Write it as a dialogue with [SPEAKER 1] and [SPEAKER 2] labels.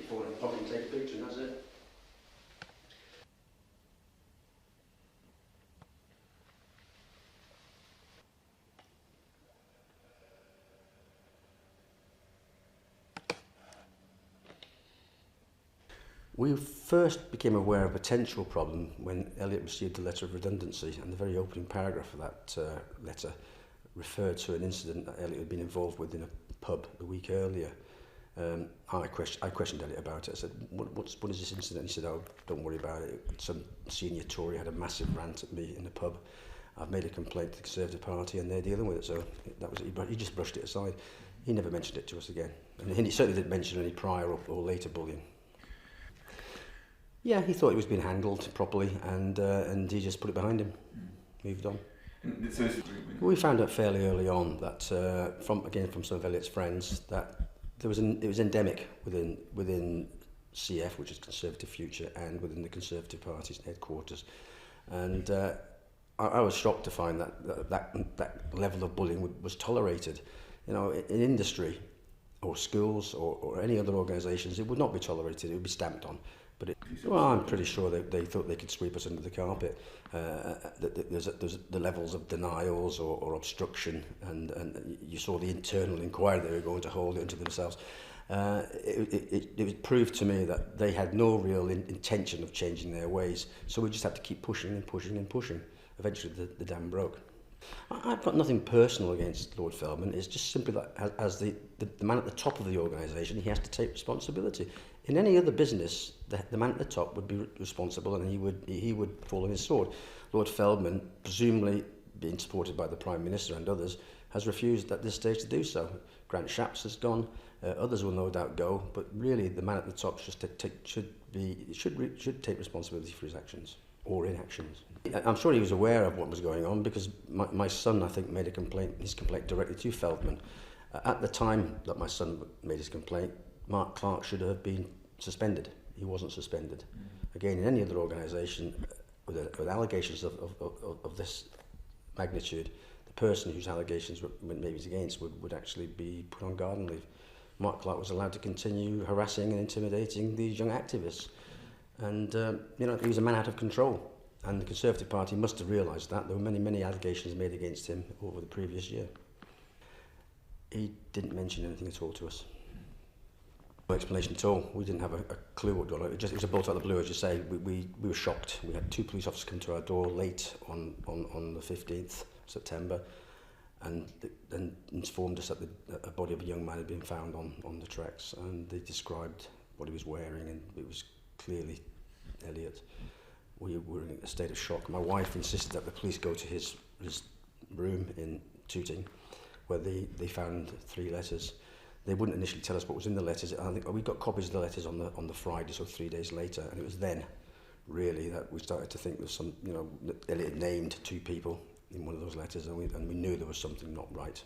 [SPEAKER 1] phone and pop and take a picture, and that's it. We first became aware of a potential problem when Elliott received a letter of redundancy, and the very opening paragraph of that letter referred to an incident that Elliott had been involved with in a pub the week earlier. I questioned Elliott about it. I said, what is this incident? He said, oh, don't worry about it. Some senior Tory had a massive rant at me in the pub. I've made a complaint to the Conservative Party and they're dealing with it. So that was it. He just brushed it aside. He never mentioned it to us again. And he certainly didn't mention any prior or later bullying. Yeah, he thought it was being handled properly, and he just put it behind him, moved on. We found out fairly early on that, from some of Elliott's friends, that it was endemic within CF, which is Conservative Future, and within the Conservative Party's headquarters. And I was shocked to find that level of bullying was tolerated. You know, in industry or schools or any other organisations, it would not be tolerated. It would be stamped on. But I'm pretty sure they thought they could sweep us under the carpet. There's the levels of denials or obstruction, and you saw the internal inquiry they were going to hold into themselves. It proved to me that they had no real intention of changing their ways, so we just had to keep pushing and pushing and pushing. Eventually the dam broke. I've got nothing personal against Lord Feldman. It's just simply that as the man at the top of the organisation, he has to take responsibility. In any other business, the man at the top would be responsible, and he would fall on his sword. Lord Feldman, presumably being supported by the Prime Minister and others, has refused at this stage to do so. Grant Shapps has gone. Others will no doubt go, but really the man at the top should take responsibility for his actions or inactions. I'm sure he was aware of what was going on, because my son, I think, made his complaint directly to Feldman. At the time that my son made his complaint, Mark Clark should have been suspended. He wasn't suspended. Again, in any other organisation with allegations of this magnitude, the person whose allegations maybe is against would actually be put on garden leave. Mark Clark was allowed to continue harassing and intimidating these young activists. And, he was a man out of control. And the Conservative Party must have realised that. There were many allegations made against him over the previous year. He didn't mention anything at all to us. No explanation at all. We didn't have a clue what was going on. It was a bolt out of the blue, as you say. We were shocked. We had 2 police officers come to our door late on the 15th September, and informed us that a body of a young man had been found on the tracks, and they described what he was wearing, and it was clearly Elliott. We were in a state of shock. My wife insisted that the police go to his room in Tooting, where they found 3 letters. They wouldn't initially tell us what was in the letters. I think we got copies of the letters on the Friday, so 3 days later, and it was then, really, that we started to think there was some, that Elliott named 2 people in one of those letters, and we knew there was something not right.